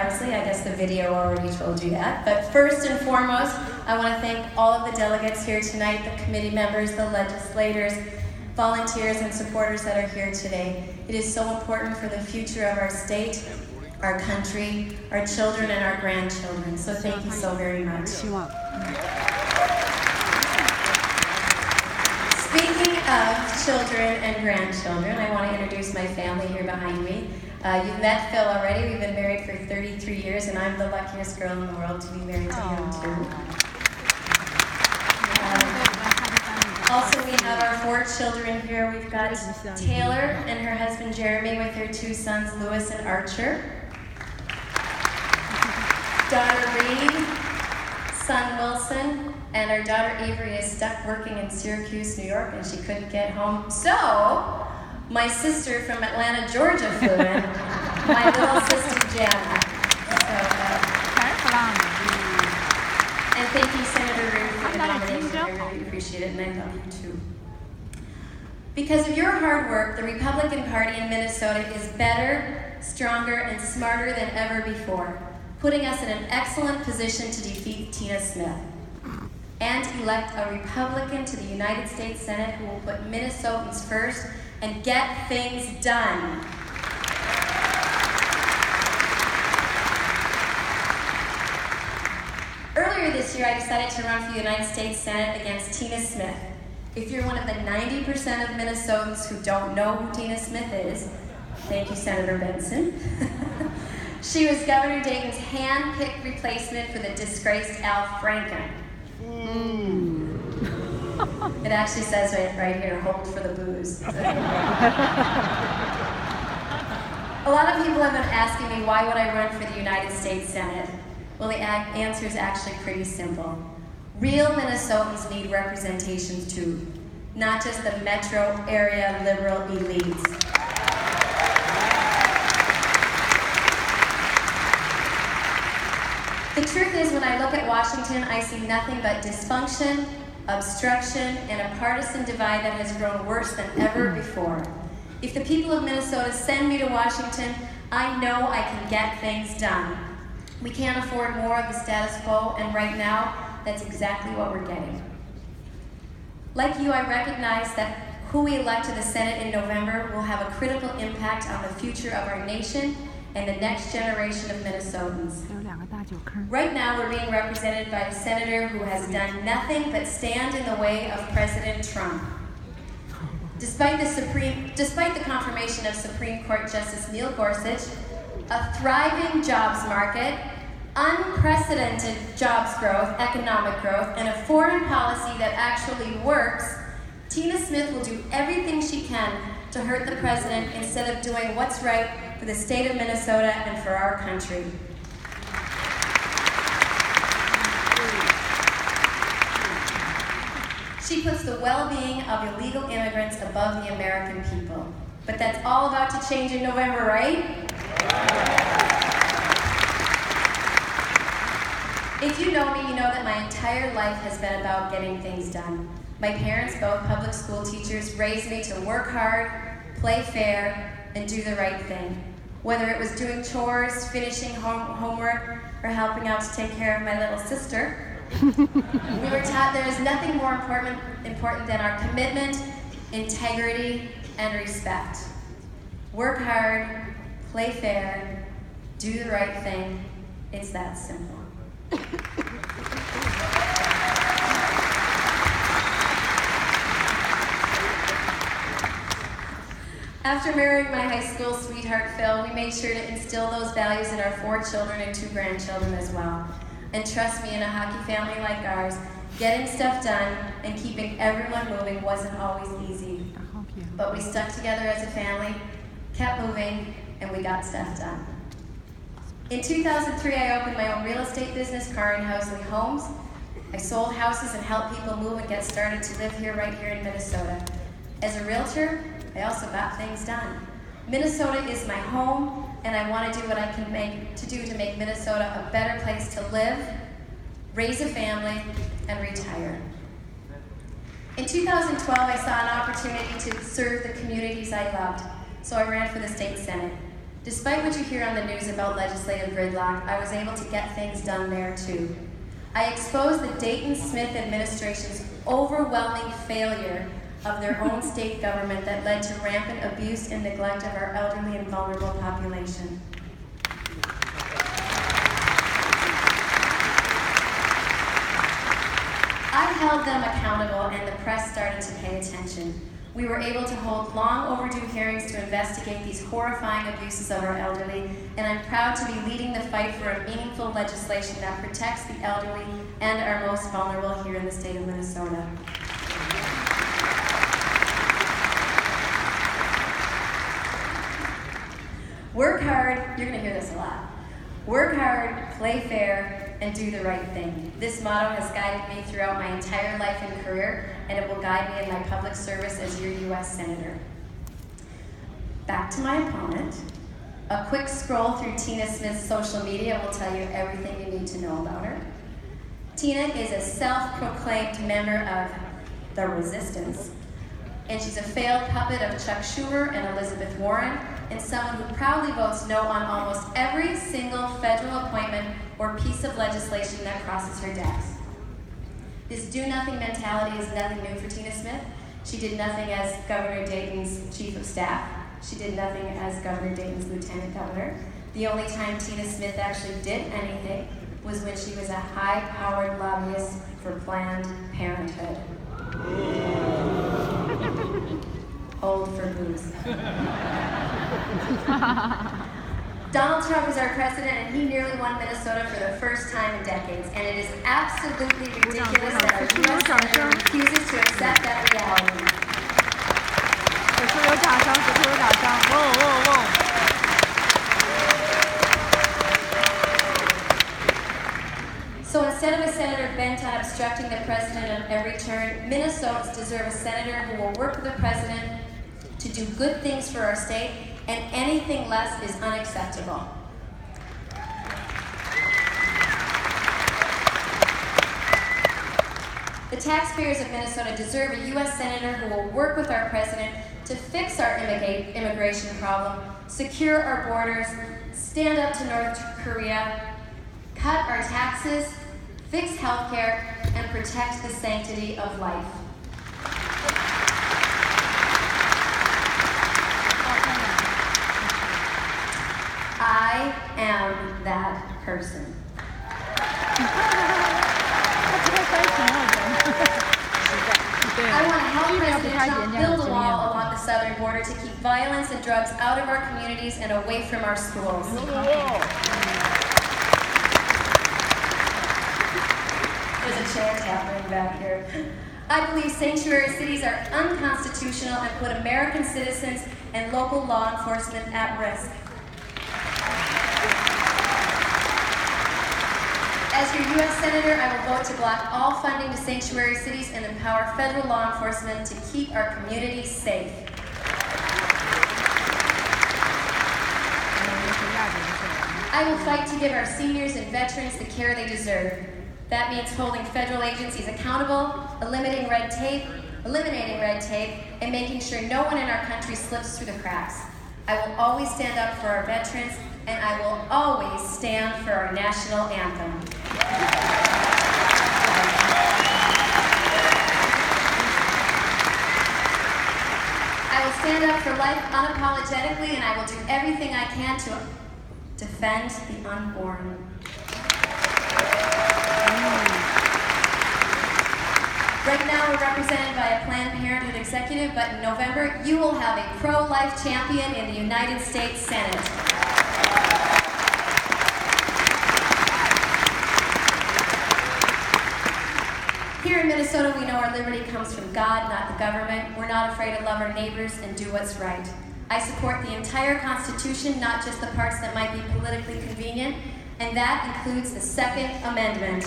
Housley. I guess the video already told you that. But first and foremost, I want to thank all of the delegates here tonight, the committee members, the legislators, volunteers, and supporters that are here today. It is so important for the future of our state, our country, our children, and our grandchildren. So thank you so very much. Speaking of children and grandchildren, I want to introduce my family here behind me. You've met Phil already. We've been married for 33 years, and I'm the luckiest girl in the world to be married to him, too. Also, we have our 4 children here. We've got Taylor and her husband Jeremy with their 2 sons, Lewis and Archer. Daughter Reed, son Wilson, and our daughter Avery is stuck working in Syracuse, New York, and she couldn't get home. So, my sister from Atlanta, Georgia flew in, my little sister Jana. And thank you, Senator Reed, for the nomination. I really appreciate it, and I love you too. Because of your hard work, the Republican Party in Minnesota is better, stronger, and smarter than ever before, putting us in an excellent position to defeat Tina Smith and elect a Republican to the United States Senate who will put Minnesotans first and get things done. Earlier this year, I decided to run for the United States Senate against Tina Smith. If you're one of the 90% of Minnesotans who don't know who Tina Smith is, thank you, Senator Benson. She was Governor Dayton's hand-picked replacement for the disgraced Al Franken. It actually says right here, hold for the booze. A lot of people have been asking me why would I run for the United States Senate? Well, the answer is actually pretty simple. Real Minnesotans need representation too, not just the metro area liberal elites. The truth is, when I look at Washington, I see nothing but dysfunction, obstruction, and a partisan divide that has grown worse than ever before. If the people of Minnesota send me to Washington, I know I can get things done. We can't afford more of the status quo, and right now, that's exactly what we're getting. Like you, I recognize that who we elect to the Senate in November will have a critical impact on the future of our nation and the next generation of Minnesotans. Right now, we're being represented by a senator who has done nothing but stand in the way of President Trump. Despite the confirmation of Supreme Court Justice Neil Gorsuch, a thriving jobs market, unprecedented jobs growth, economic growth, and a foreign policy that actually works, Tina Smith will do everything she can to hurt the president instead of doing what's right for the state of Minnesota and for our country. She puts the well-being of illegal immigrants above the American people. But that's all about to change in November, right? If you know me, you know that my entire life has been about getting things done. My parents, both public school teachers, raised me to work hard, play fair, and do the right thing. Whether it was doing chores, finishing homework, or helping out to take care of my little sister, we were taught there is nothing more important than our commitment, integrity, and respect. Work hard, play fair, do the right thing. It's that simple. After marrying my high school sweetheart, Phil, we made sure to instill those values in our 4 children and 2 grandchildren as well. And trust me, in a hockey family like ours, getting stuff done and keeping everyone moving wasn't always easy. But we stuck together as a family, kept moving, and we got stuff done. In 2003, I opened my own real estate business, Karin Housley Homes. I sold houses and helped people move and get started to live here, right here in Minnesota. As a realtor, I also got things done. Minnesota is my home, and I want to do what I can do to make Minnesota a better place to live, raise a family, and retire. In 2012, I saw an opportunity to serve the communities I loved, so I ran for the state senate. Despite what you hear on the news about legislative gridlock, I was able to get things done there too. I exposed the Dayton-Smith administration's overwhelming failure of their own state government that led to rampant abuse and neglect of our elderly and vulnerable population. I held them accountable and the press started to pay attention. We were able to hold long overdue hearings to investigate these horrifying abuses of our elderly, and I'm proud to be leading the fight for a meaningful legislation that protects the elderly and our most vulnerable here in the state of Minnesota. Work hard, you're gonna hear this a lot. Work hard, play fair, and do the right thing. This motto has guided me throughout my entire life and career, and it will guide me in my public service as your U.S. Senator. Back to my opponent. A quick scroll through Tina Smith's social media will tell you everything you need to know about her. Tina is a self-proclaimed member of the Resistance, and she's a failed puppet of Chuck Schumer and Elizabeth Warren, and someone who proudly votes no on almost every single federal appointment or piece of legislation that crosses her desk. This do-nothing mentality is nothing new for Tina Smith. She did nothing as Governor Dayton's chief of staff. She did nothing as Governor Dayton's lieutenant governor. The only time Tina Smith actually did anything was when she was a high-powered lobbyist for Planned Parenthood. Old for booze. Donald Trump is our president, and he nearly won Minnesota for the first time in decades, and it is absolutely ridiculous that our U.S. Senator refuses to accept that reality. So instead of a senator bent on obstructing the president on every turn, Minnesotans deserve a senator who will work with the president to do good things for our state, and anything less is unacceptable. The taxpayers of Minnesota deserve a U.S. senator who will work with our president to fix our immigration problem, secure our borders, stand up to North Korea, cut our taxes, fix healthcare, and protect the sanctity of life. I am that person. I want to help President Trump build a wall along the southern border to keep violence and drugs out of our communities and away from our schools. There's a chant happening back here. I believe sanctuary cities are unconstitutional and put American citizens and local law enforcement at risk. As your U.S. Senator, I will vote to block all funding to sanctuary cities and empower federal law enforcement to keep our communities safe. I will fight to give our seniors and veterans the care they deserve. That means holding federal agencies accountable, eliminating red tape, and making sure no one in our country slips through the cracks. I will always stand up for our veterans, and I will always stand for our national anthem. I will stand up for life unapologetically, and I will do everything I can to defend the unborn. Right now, we're represented by a Planned Parenthood executive, but in November, you will have a pro-life champion in the United States Senate. Here in Minnesota, we know our liberty comes from God, not the government. We're not afraid to love our neighbors and do what's right. I support the entire Constitution, not just the parts that might be politically convenient, and that includes the Second Amendment.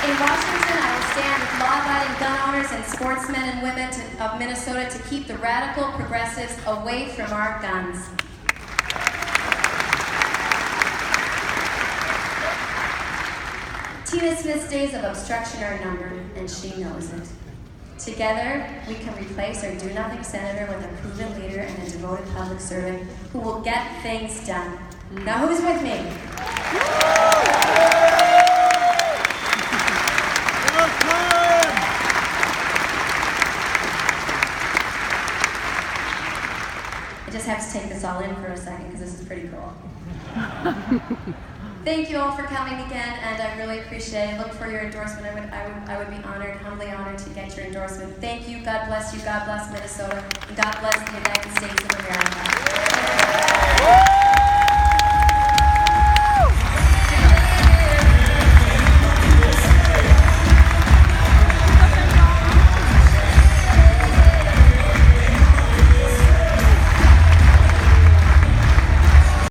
In Washington, I will stand with law-abiding gun owners and sportsmen and women of Minnesota to keep the radical progressives away from our guns. Tina Smith's days of obstruction are numbered, and she knows it. Together, we can replace our do-nothing senator with a proven leader and a devoted public servant who will get things done. Now, who's with me? I just have to take this all in for a second because this is pretty cool. Thank you all for coming again, and I really appreciate it. Look for your endorsement. I would be honored, humbly honored to get your endorsement. Thank you. God bless you. God bless Minnesota. And God bless the United States of America.